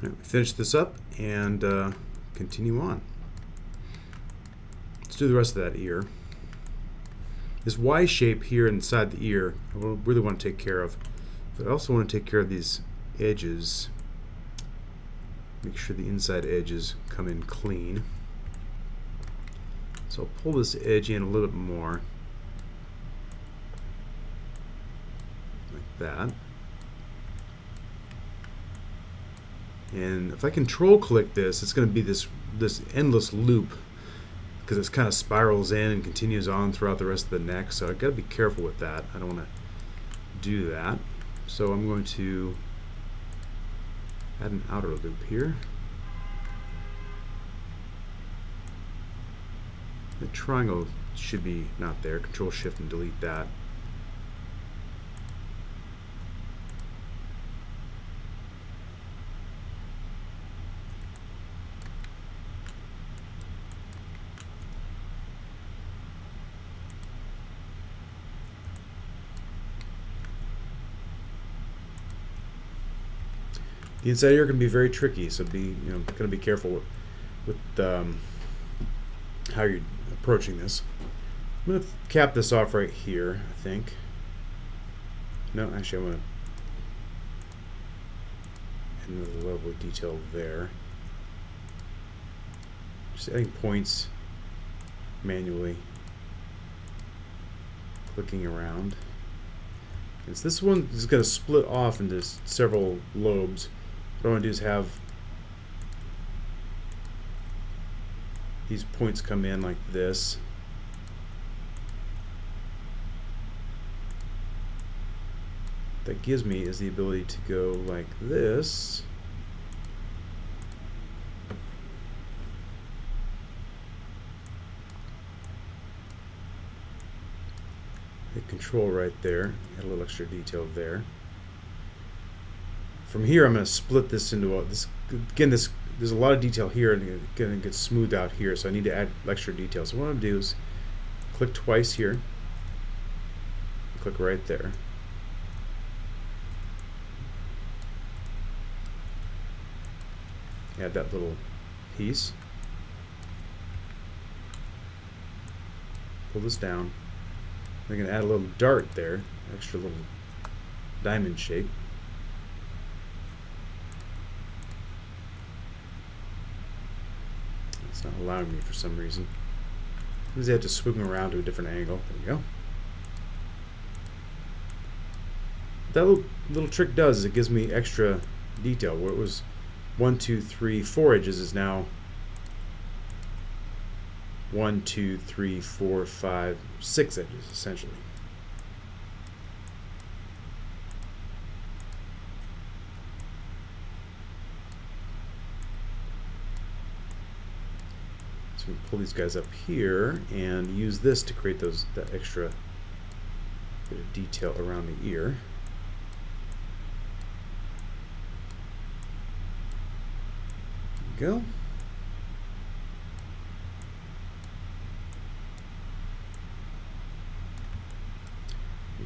Right, finish this up and continue on. Let's do the rest of that ear. This Y shape here inside the ear, I really want to take care of. But I also want to take care of these edges. Make sure the inside edges come in clean. So I'll pull this edge in a little bit more. Like that. And if I control click this, it's going to be this endless loop, because it kind of spirals in and continues on throughout the rest of the neck. So I've got to be careful with that. I don't want to do that. So I'm going to add an outer loop here. The triangle should be not there. Control Shift and delete that. The inside ear can be very tricky, so be kind of be careful with how you're approaching this. I'm going to cap this off right here, I think. No, actually, I'm going to add another level of detail there. Just adding points manually, clicking around. And so this one is going to split off into several lobes. What I want to do is have these points come in like this. What that gives me is the ability to go like this. Hit Control right there. Add a little extra detail there. From here, I'm going to split this into this. Again, there's a lot of detail here, and it's going to get smoothed out here. So I need to add extra detail. So what I'm going to do is click twice here. Click right there. Add that little piece. Pull this down. I'm going to add a little dart there, extra little diamond shape. It's not allowing me for some reason. I have to swing around to a different angle. There we go. What that little trick does is it gives me extra detail. Where it was 1, 2, 3, 4 edges is now 1, 2, 3, 4, 5, 6 edges essentially. So we pull these guys up here and use this to create that extra bit of detail around the ear. There we go.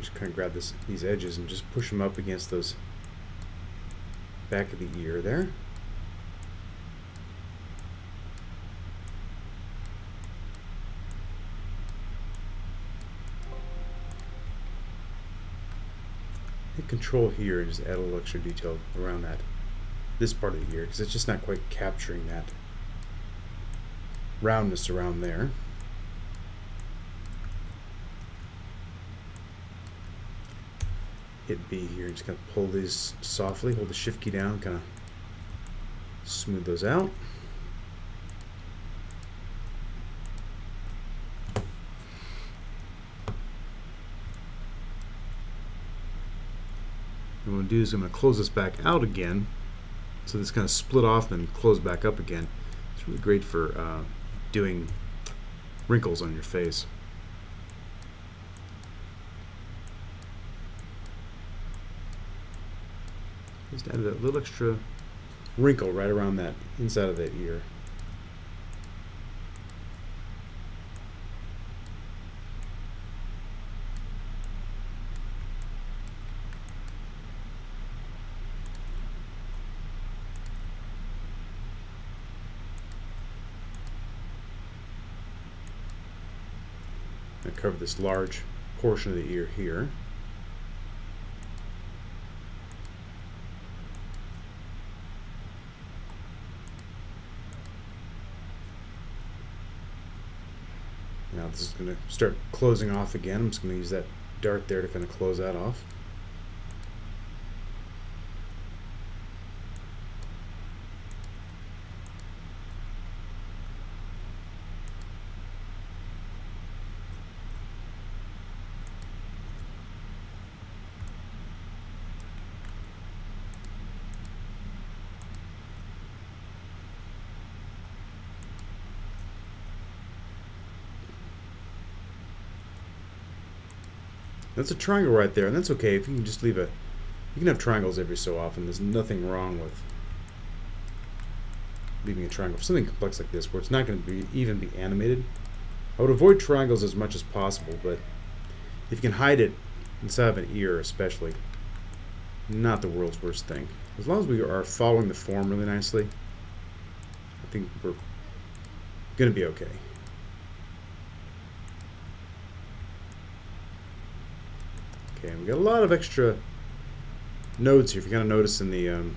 Just kind of grab these edges and just push them up against those back of the ear there. Hit Control here and just add a little extra detail around this part of the ear, because it's just not quite capturing that roundness around there. Hit B here and just kind of pull these softly, hold the Shift key down, kind of smooth those out. What I'm going to do is I'm going to close this back out again, so this kind of split off and close back up again. It's really great for doing wrinkles on your face. Just added a little extra wrinkle right around that inside of that ear. I cover this large portion of the ear here. Now this is going to start closing off again. I'm just going to use that dart there to kind of close that off. That's a triangle right there, and that's okay if you can just leave a... You can have triangles every so often. There's nothing wrong with leaving a triangle for something complex like this, where it's not going to even be animated. I would avoid triangles as much as possible, but if you can hide it inside of an ear especially, not the world's worst thing. As long as we are following the form really nicely, I think we're going to be okay. Okay, we got a lot of extra nodes here. If you kind of notice in the, you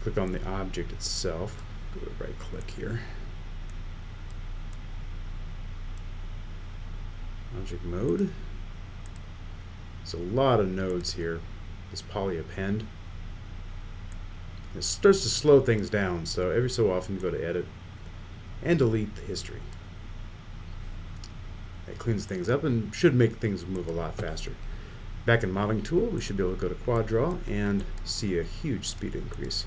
click on the object itself, go to right click here. Object mode. There's a lot of nodes here. This polyappend. It starts to slow things down, so every so often you go to edit and delete the history. It cleans things up and should make things move a lot faster. Back in modeling tool, we should be able to go to quad draw and see a huge speed increase.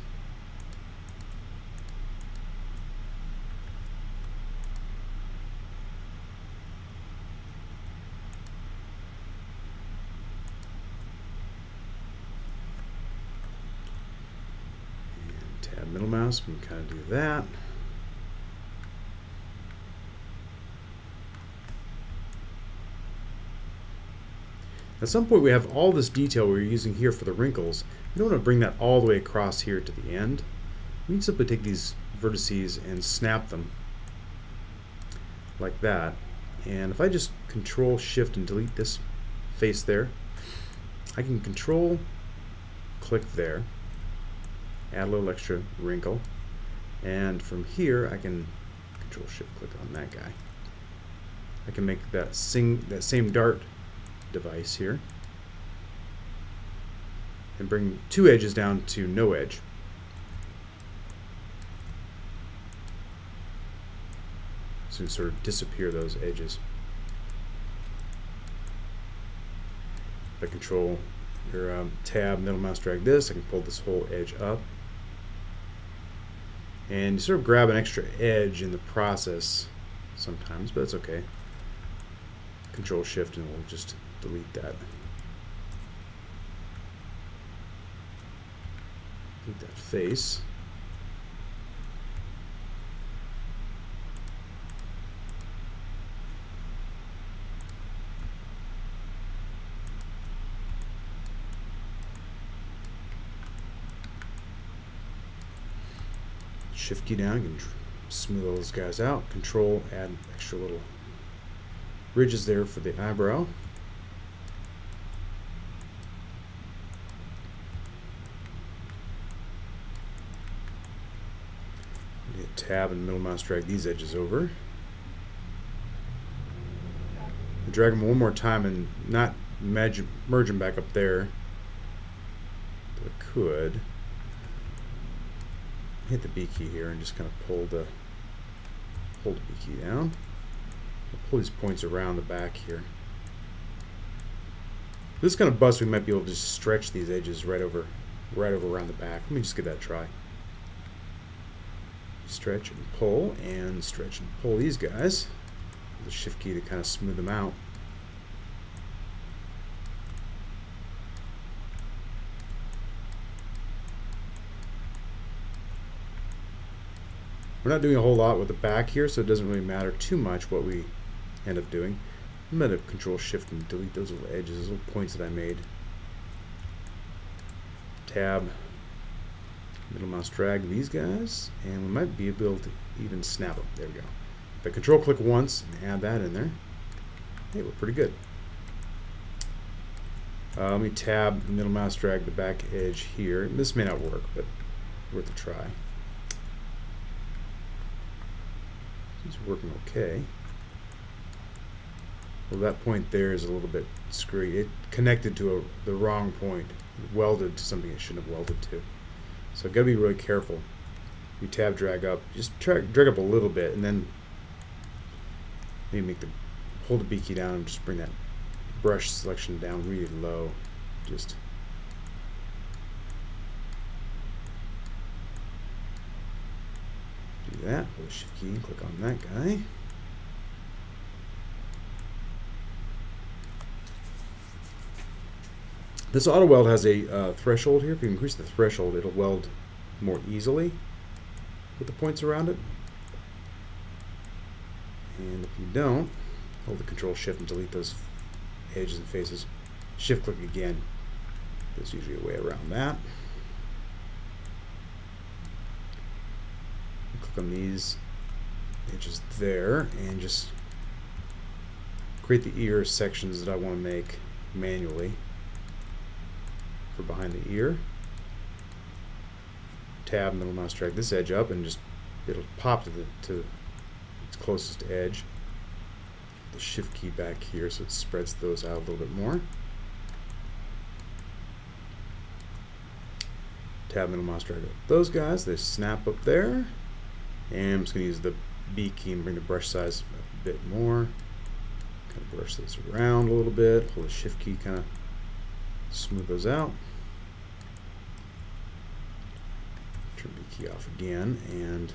And tab middle mouse, we can kind of do that. At some point we have all this detail we're using here for the wrinkles. We don't want to bring that all the way across here to the end. We can simply take these vertices and snap them like that. And if I just Control Shift and delete this face there, I can Control click there, add a little extra wrinkle, and from here I can Control Shift click on that guy. I can make that same dart device here and bring two edges down to no edge. So sort of disappear those edges. If I control your tab, middle mouse drag this, I can pull this whole edge up. And you sort of grab an extra edge in the process sometimes, but it's okay. Control Shift and we'll just delete that. Delete that face. Shift key down, you can smooth all those guys out. Control, add extra little ridges there for the eyebrow. Hit tab and middle mouse drag these edges over. Drag them one more time and not merge them back up there. But I could hit the B key here and just kind of hold the B key down. I'll pull these points around the back here. This kind of bust, we might be able to just stretch these edges right over around the back. Let me just give that a try. Stretch and pull, and stretch and pull these guys. The shift key to kind of smooth them out. We're not doing a whole lot with the back here, so it doesn't really matter too much what we end up doing. I'm going to Control Shift and delete those little edges, those little points that I made. Tab, middle mouse drag these guys, and we might be able to even snap them. There we go. If I control click once and add that in there, hey, we're pretty good. Let me tab, middle mouse drag the back edge here. This may not work, but worth a try. It's working okay. Well, that point there is a little bit screwy. It connected to the wrong point. It welded to something it shouldn't have welded to. So I've got to be really careful. You tab, drag up. Just drag up a little bit, and then maybe hold the B key down and just bring that brush selection down really low. Just do that. Hold the shift key and click on that guy. This auto weld has a threshold here. If you increase the threshold, it'll weld more easily with the points around it. And if you don't, hold the control shift and delete those edges and faces. Shift click again. There's usually a way around that. Click on these edges there and just create the ear sections that I want to make manually for behind the ear. Tab, middle mouse drag this edge up and just it'll pop to its closest edge. The shift key back here so it spreads those out a little bit more. Tab, middle mouse drag up those guys. They snap up there. And I'm just going to use the B key and bring the brush size a bit more. Kind of brush those around a little bit. Hold the shift key, kind of smooth those out. Turn B key off again and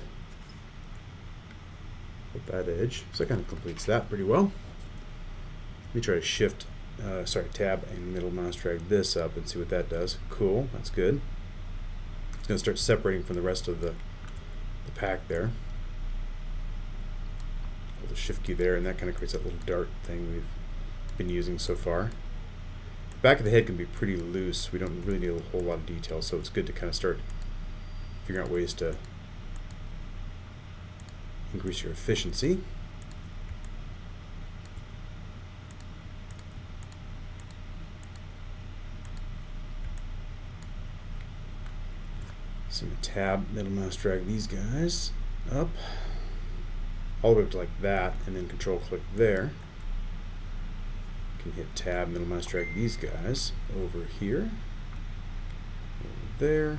hit that edge. So that kind of completes that pretty well. Let me try to shift, tab and middle mouse drag this up and see what that does. Cool, that's good. It's going to start separating from the rest of the pack there. Hold the shift key there and that kind of creates that little dart thing we've been using so far. The back of the head can be pretty loose. We don't really need a whole lot of detail, so it's good to kind of start figuring out ways to increase your efficiency. So I'm going to tab, middle mouse drag these guys up, all the way up to like that, and then control click there. You can hit tab, middle mouse drag these guys over here, over there,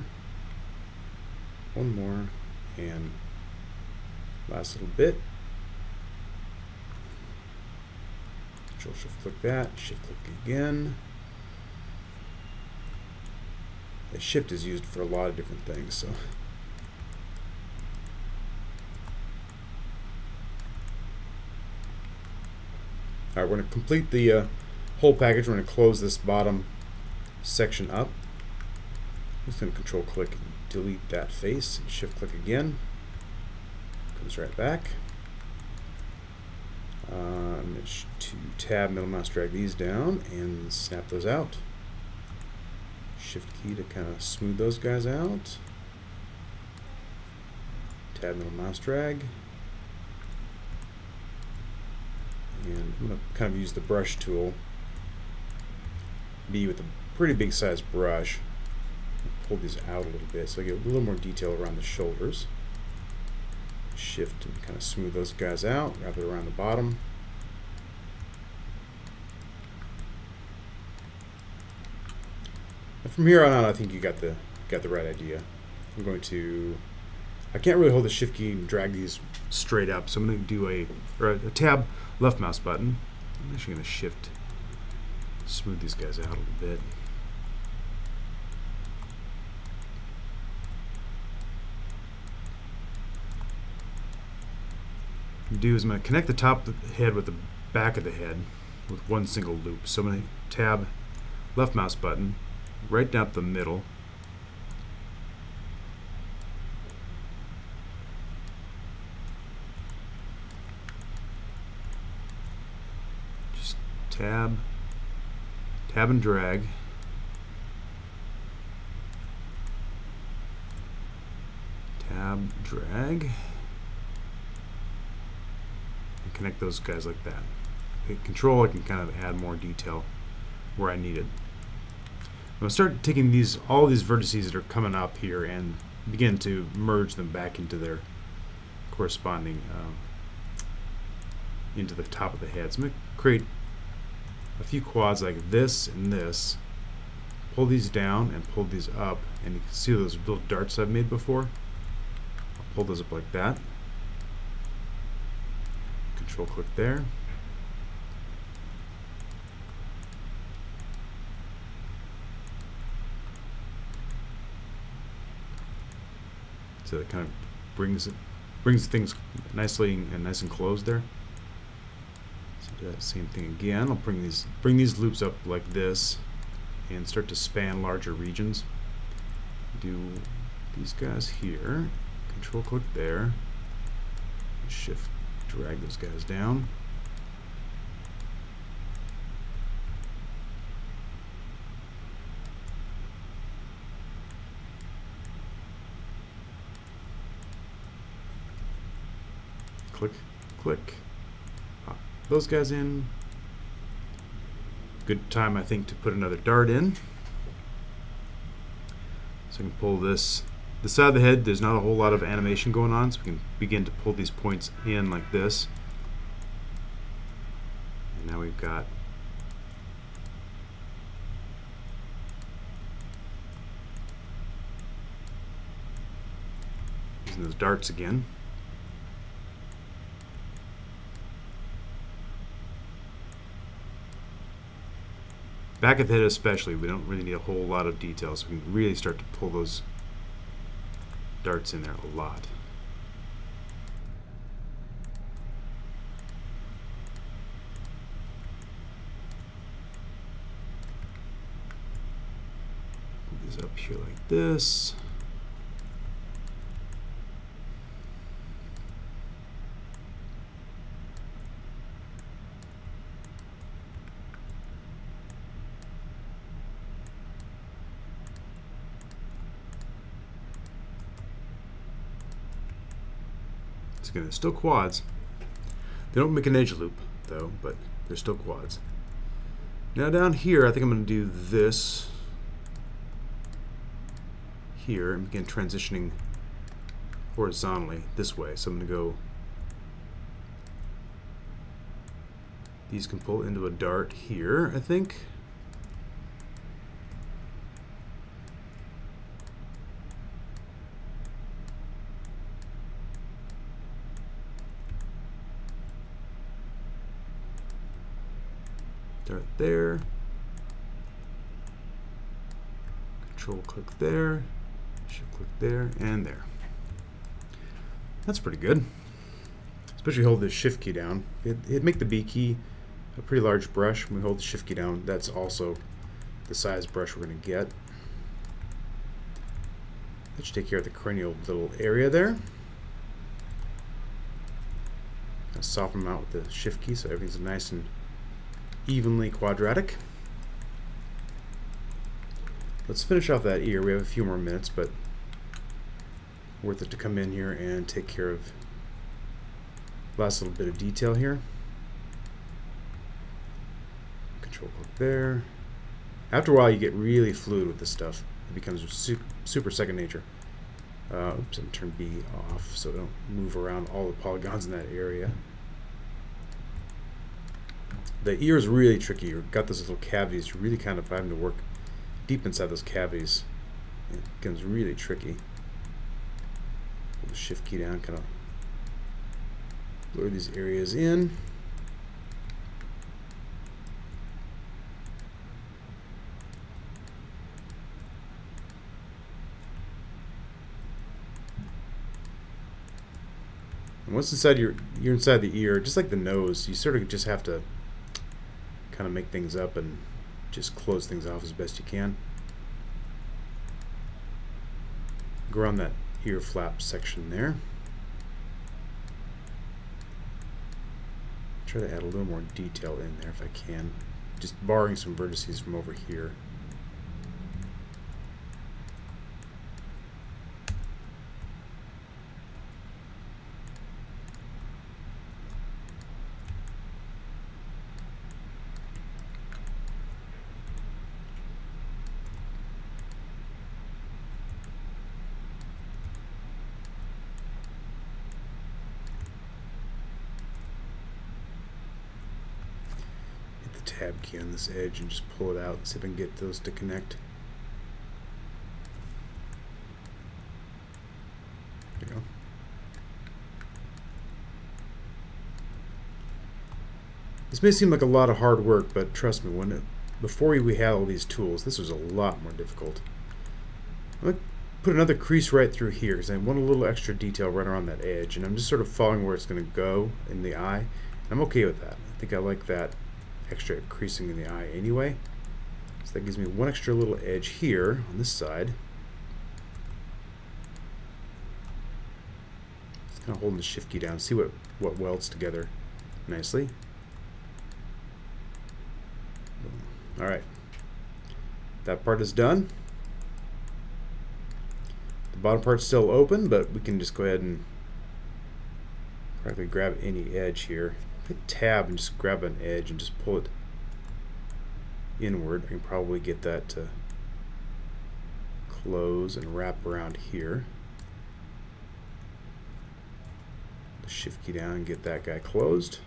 one more, and last little bit. Control shift click that, shift click again. The shift is used for a lot of different things, so alright, we're going to complete the whole package. We're going to close this bottom section up. I'm just going to control click and delete that face, and shift click again. Comes right back. I'm going to tab, middle mouse drag these down and snap those out. Shift key to kind of smooth those guys out. Tab, middle mouse drag. And I'm going to kind of use the brush tool. B with a pretty big size brush. Pull these out a little bit so I get a little more detail around the shoulders. Shift and kind of smooth those guys out, wrap it around the bottom. And from here on out, I think you got the right idea. I'm going to, I can't really hold the shift key and drag these straight up, so I'm going to do a tab left mouse button. I'm actually going to shift, smooth these guys out a little bit. What I'm going to do is I'm going to connect the top of the head with the back of the head with one single loop. So I'm going to tab left mouse button, right down the middle. Just tab and drag. Tab, drag. connect those guys like that. Hit Control, I can kind of add more detail where I need it. I'm going to start taking all these vertices that are coming up here and begin to merge them back into their corresponding into the top of the head. So I'm going to create a few quads like this and this. Pull these down and pull these up, and you can see those little darts I've made before. I'll pull those up like that. Control click there. So it kind of brings things nicely and nice and closed there. So do that same thing again. I'll bring these loops up like this and start to span larger regions. Do these guys here. Control click there. Shift drag those guys down. Click, click. Pop those guys in. Good time, I think, to put another dart in. So I can pull this. The side of the head, there's not a whole lot of animation going on, so we can begin to pull these points in like this. And now we've got using those darts again. Back of the head especially, we don't really need a whole lot of detail, so we can really start to pull those darts in there a lot. Put these up here like this. Again, they're still quads. They don't make an edge loop though, but they're still quads. Now down here, I think I'm going to do this here and begin transitioning horizontally this way. So I'm going to go, these can pull into a dart here, I think. Dart there. Control click there. Shift click there and there. That's pretty good. Especially hold the shift key down. It'd make the B key a pretty large brush. When we hold the shift key down, that's also the size brush we're going to get. That should take care of the cranial little area there. I'll soften them out with the shift key so everything's nice and evenly quadratic. Let's finish off that ear. We have a few more minutes, but worth it to come in here and take care of the last little bit of detail here. Control click there. After a while, you get really fluid with this stuff. It becomes super second nature. Oops, I'm turn B off so I don't move around all the polygons in that area. The ear is really tricky. You've got those little cavities. You're really kind of having to work deep inside those cavities. It becomes really tricky. Put the shift key down, kind of blur these areas in. And once inside you're inside the ear, just like the nose, you sort of just have to kind of make things up and just close things off as best you can. Go around that ear flap section there. Try to add a little more detail in there if I can, just borrowing some vertices from over here. the tab key on this edge and just pull it out and see if I can get those to connect. There you go. This may seem like a lot of hard work, but trust me, before we had all these tools, this was a lot more difficult. I'm going to put another crease right through here because I want a little extra detail right around that edge, and I'm just sort of following where it's going to go in the eye. I'm okay with that. I think I like that extra creasing in the eye anyway. So that gives me one extra little edge here on this side. Just kind of holding the shift key down, see what welds together nicely. Alright, that part is done. The bottom part's still open, but we can just go ahead and practically grab any edge here. Hit tab and just grab an edge and just pull it inward. I can probably get that to close and wrap around here. The shift key down and get that guy closed.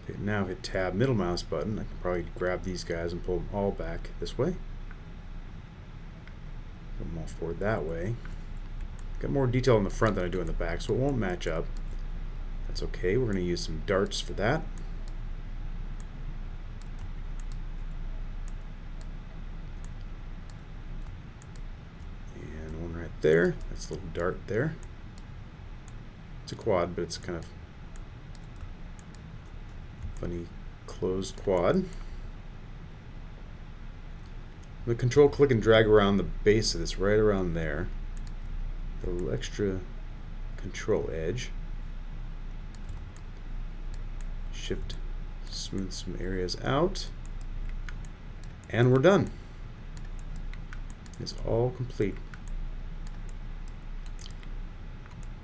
Okay, now hit tab, middle mouse button. I can probably grab these guys and pull them all back this way. Put them all forward that way. Got more detail in the front than I do in the back, so it won't match up. That's okay. We're going to use some darts for that. And one right there. That's a little dart there. It's a quad, but it's kind of funny closed quad. I'm going to control click and drag around the base of this right around there. A little extra control edge. Shift, smooth some areas out. And we're done. It's all complete.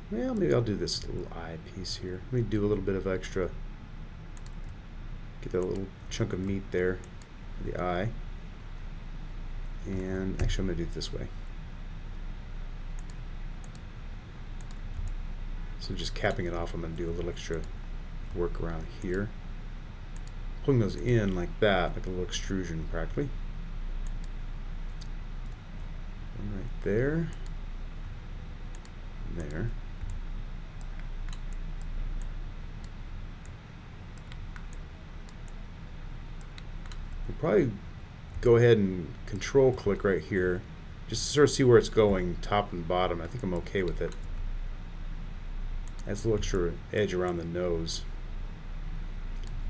Well, maybe I'll do this little eye piece here. Let me do a little bit of extra. Get that little chunk of meat there for the eye. And actually I'm going to do it this way. So just capping it off, I'm going to do a little extra work around here. Pulling those in like that, like a little extrusion practically. One right there. And there. We'll probably go ahead and control click right here just to sort of see where it's going, top and bottom. I think I'm okay with it. Adds a little extra edge around the nose,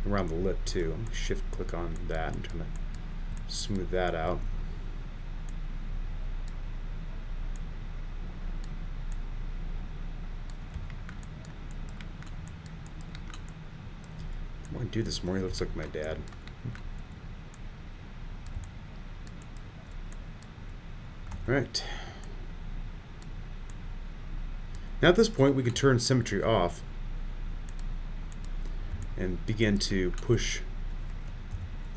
around the lip too. Shift click on that and try to smooth that out. The more I do this, the more he looks like my dad. Alright. Now at this point we can turn symmetry off and begin to push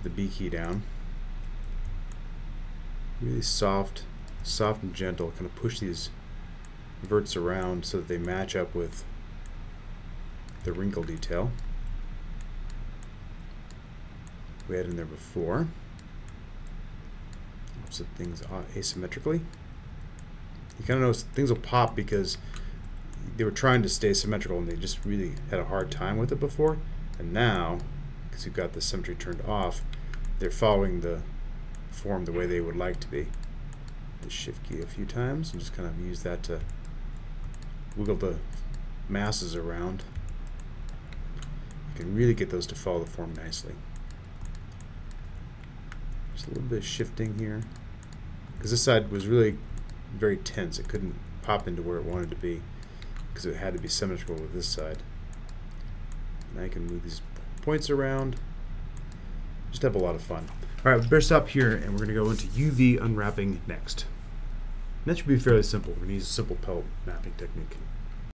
the B key down. Really soft and gentle, kind of push these verts around so that they match up with the wrinkle detail we had in there before. Set things asymmetrically. You kind of notice things will pop because they were trying to stay symmetrical and they just really had a hard time with it before. And now, because you've got the symmetry turned off, they're following the form the way they would like to be. The shift key a few times and just kind of use that to wiggle the masses around. You can really get those to follow the form nicely. Just a little bit of shifting here, because this side was really very tense. It couldn't pop into where it wanted to be because it had to be symmetrical with this side. Now I can move these points around. Just have a lot of fun. Alright, we better stop here and we're going to go into UV unwrapping next. And that should be fairly simple. We're going to use a simple pelt mapping technique.